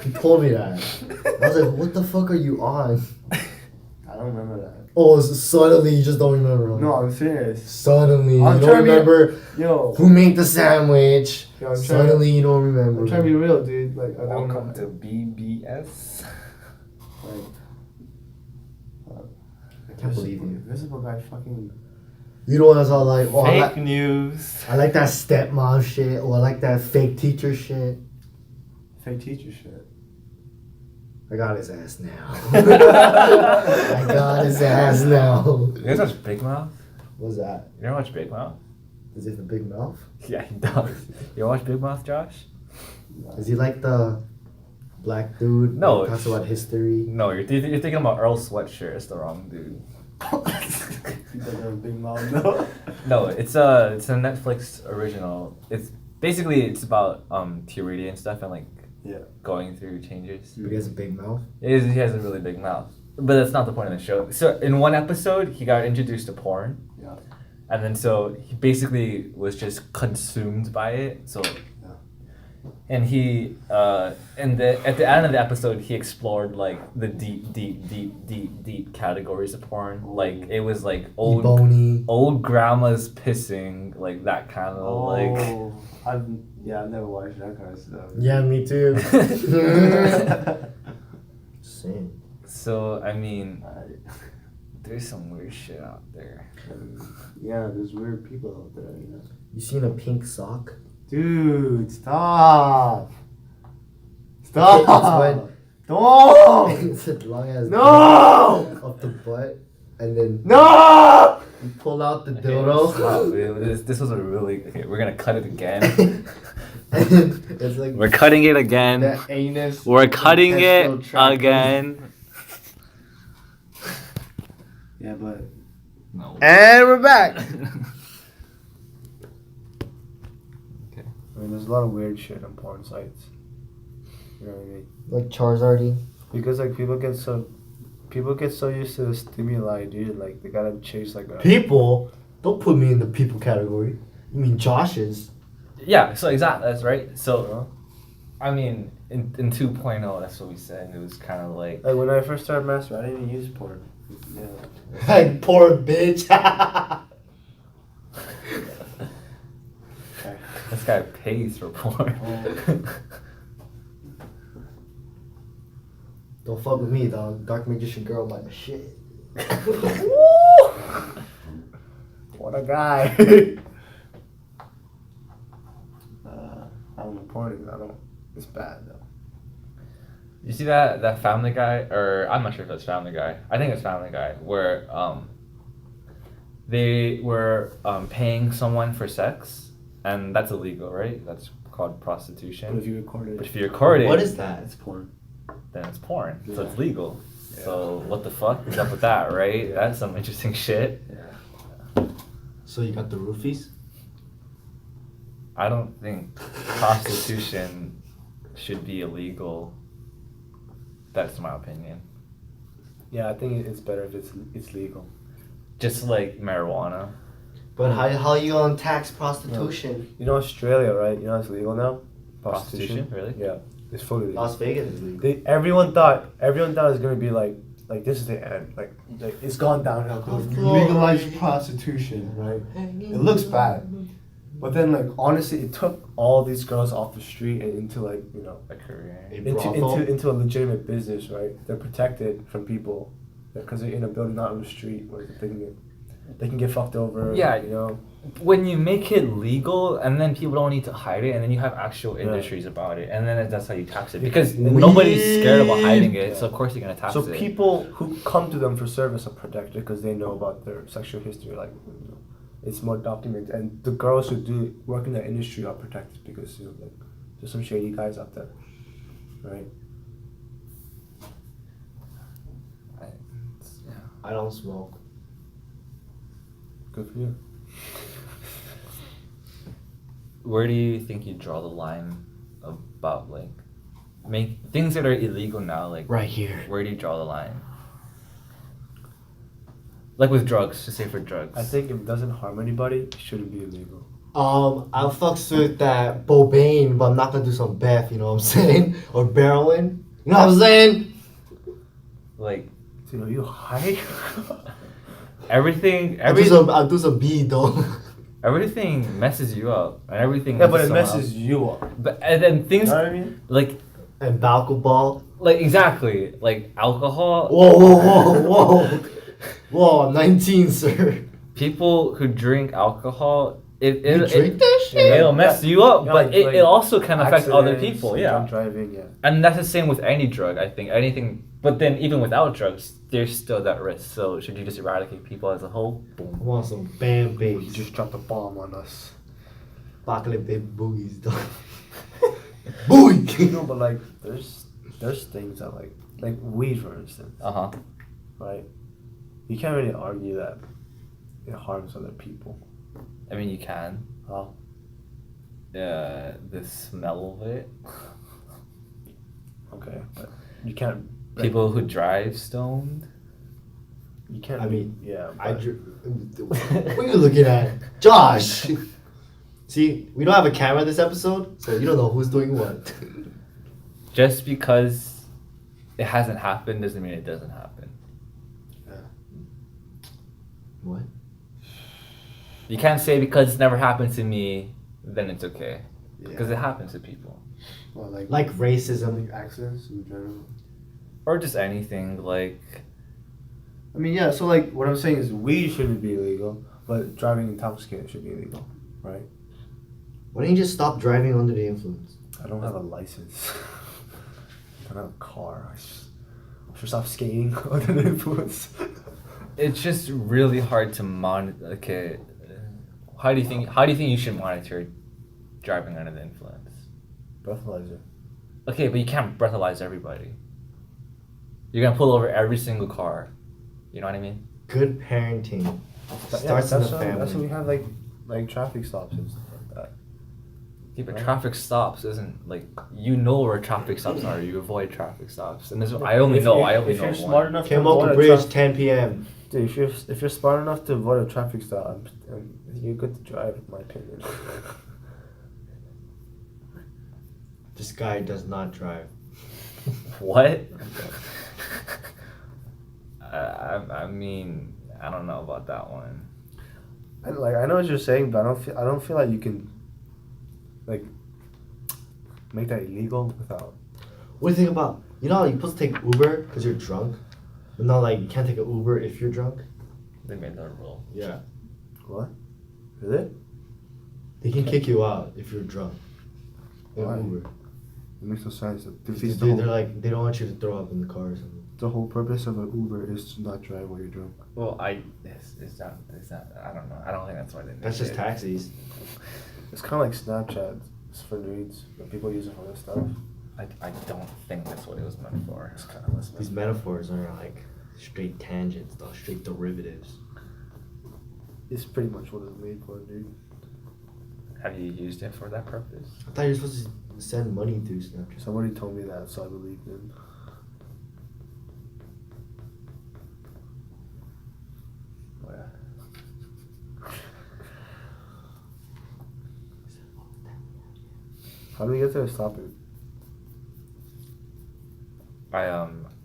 He told me that. I was like, what the fuck are you on? I don't remember that. Oh, suddenly you just don't remember. Huh? No, I'm serious. Suddenly I'm you trying don't to be- remember Yo, who made the sandwich. Yo, I'm trying- Suddenly you don't remember. I'm trying to be real, dude. Like, I don't welcome know. to BBS. Like, I can't believe you. Invisible guy fucking. You know what I was all like, oh, Fake news. I like that stepmom shit, or I like that fake teacher shit. Fake teacher shit. I got his ass now. I got his ass now. You guys watch Big Mouth? What's that? You ever watch Big Mouth? Is it the big mouth? Yeah, he does. You watch Big Mouth, Josh? Is he like the black dude? No, that talks about history. No, you're thinking about Earl Sweatshirt. It's the wrong dude. He doesn't have a big mouth, no. No, it's a Netflix original. It's about puberty and stuff and like Yeah. going through changes. But he has a big mouth. He has a really big mouth. but that's not the point of the show. So in one episode, he got introduced to porn. Yeah. And then so he basically was just consumed by it. So, and he at the end of the episode, he explored like the deep categories of porn. Like it was like old grandmas pissing, like that kind of like. I've never watched that kind of stuff. Yeah, me too. Same. So I mean, there's some weird shit out there. Yeah, there's weird people out there, you know. You seen a pink sock? Dude, stop! Stop! No! Don't! It's as long as No! up the butt, and then No! you pull out the Okay, dildo. stop. This was a really okay. We're gonna cut it again. And then it's like We're cutting it again. the anus. We're cutting it intestinal tract. again. Yeah, but No. And we're back. I mean, there's a lot of weird shit on porn sites. You know what I mean? Like Charizardy. Because like people get so used to the stimuli, dude. Like they gotta chase like a. People? Don't put me in the people category. You mean Josh's? Yeah. So exactly. That's right. So, I mean, in 2.0, that's what we said. It was kind of like. Like when I first started masturbating, I didn't even use porn. Yeah. Like poor bitch. Okay. This guy pays for porn. Don't fuck with me, dog. Dark Magician Girl by the shit. What a guy. I don't know porn. I don't. It's bad though. You see that Family Guy, or I'm not sure if it's Family Guy. I think it's Family Guy, where they were paying someone for sex, and that's illegal, right? That's called prostitution. But if you record it, But if you record it, What is that? it's porn. then it's porn, so Yeah. it's legal. Yeah. So what the fuck is up with that, right? Yeah. That's some interesting shit. Yeah. So you got the roofies? I don't think prostitution should be illegal. That's my opinion. Yeah, I think it's better if it's legal. Just like marijuana. But how you gonna tax prostitution? You know Australia, right? You know it's legal now. Prostitution, really? Yeah, it's fully legal. Las Vegas is legal. Everyone thought it was gonna be like this is the end. Like it's gone downhill. Legalize prostitution, right? It looks bad. But then like honestly, it took all these girls off the street and into like A career. into a legitimate business, right? They're protected from people because they're in a building, not on the street, where they can get fucked over. Yeah. you know. When you make it legal and then people don't need to hide it and then you have actual industries about it and then that's how you tax it because nobody's scared about hiding it, so of course you're gonna tax So it. people who come to them for service are protected because they know about their sexual history, like it's more documented. And the girls who do work in that industry are protected because like, there's some shady guys out there, right? I don't smoke. Good for you. Where do you think you draw the line about like make things that are illegal now, like Right here. where do you draw the line? Like with drugs, just say for drugs. I think if it doesn't harm anybody, it shouldn't be illegal. I'll fucks with that Bobane, but I'm not gonna do some Beth, you know what I'm saying? Or Barrowin. You know what I'm saying? like So, you high? everything I'll do some B though. everything messes you up and everything Yeah, but it messes someone messes up. you up. But and then things You know what I mean? like And Balcoball. like exactly like alcohol. Whoa. Whoa, I'm 19, sir. People who drink alcohol, You drink that shit? it'll mess you up, Yeah, but like- it also can affect other Accidents, people. Yeah, drunk driving, yeah. and that's the same with any drug. I think anything, but then even without drugs, there's still that risk. So should you just eradicate people as a whole? I Boom. want some bam You bass. just dropped a bomb on us. Chocolate baby boogies though. Boogie! No, but like there's things that like weed, for instance, Uh huh. right? You can't really argue that it harms other people. I mean, you can. How? The smell of it. Okay, but you can't People who drive stoned. You can't. I mean, yeah. what are you looking at? Josh! See, we don't have a camera this episode, so you don't know who's doing what. Just because it hasn't happened doesn't mean it doesn't happen. What? You can't say because it's never happened to me, then it's okay. Yeah. Because it happens to people. Well, Like racism. accidents in general. Or just anything, like... I mean, yeah. So like, what I'm saying is, weed shouldn't be illegal, but driving intoxicated should be illegal, right? Why don't you just stop driving under the influence? I don't have a license. I don't have a car. I should stop skating under the influence. It's just really hard to monitor. Okay, how do you think you should monitor driving under the influence? Breathalyzer. Okay, but you can't breathalyze everybody. You're gonna pull over every single car. You know what I mean? Good parenting starts in the family. That's when we have like traffic stops and stuff like that. Yeah, but Right. traffic stops isn't like you know where traffic stops are. You avoid traffic stops, and I only know If you're one. smart enough to Kemoka avoid a Bridge, traffic, 10 p.m. dude, if you're smart enough to avoid a traffic stop, you're good to drive, in my opinion. This guy does not drive. What? I mean, I don't know about that one. I know what you're saying, but I don't feel like you can like make that illegal without. What do you think about, you know how you're supposed to take Uber because you're drunk? But not like you can't take an Uber if you're drunk? They made that rule. Yeah. What? Is it? They can kick you out if you're drunk. In Why? Uber. It makes no sense. It They, defeats they're like, they don't want you to throw up in the car or something. the whole purpose of an Uber is to not drive while you're drunk. Well, is that I don't know. I don't think that's why they. That's just it. taxis. It's kind of like Snapchat. It's for nudes, but people use it for this stuff. I don't think that's what it was meant for. It's kind of less. These metaphors are like straight tangents, though, straight derivatives. It's pretty much what it's made for, dude. Have you used it for that purpose? I thought you were supposed to send money through Snapchat. Somebody told me that, so I believed it. Oh, yeah. How do we get to this topic?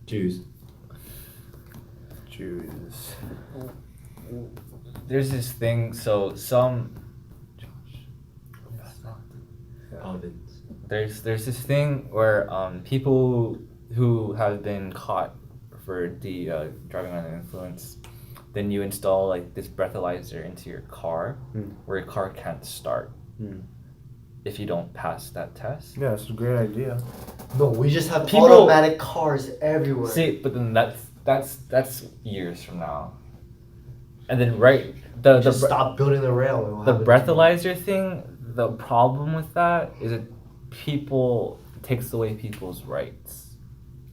Jews. Jews. There's this thing. So some. Alvin's. There's this thing where people who have been caught for the driving under the influence, then you install like this breathalyzer into your car, where your car can't start if you don't pass that test. Yeah, it's a great idea. No, we just have People- automatic cars everywhere. See, but then that's years from now. And then the Just stop building the rail. and we'll the have it breathalyzer thing. The problem with that is it takes away people's rights,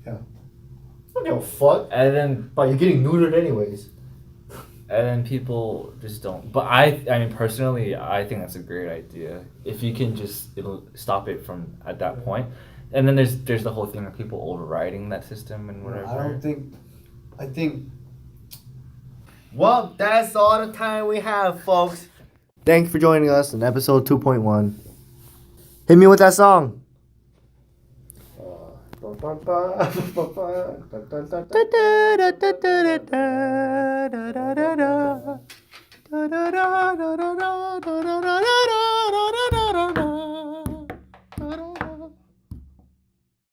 I don't give a fuck. and then But you're getting neutered anyways. people just don't. But I mean personally, I think that's a great idea. If you can it'll stop it from at that point. And then there's the whole thing of people overriding that system and whatever. I think. Well, that's all the time we have, folks. Thank you for joining us in episode 2.1. Hit me with that song.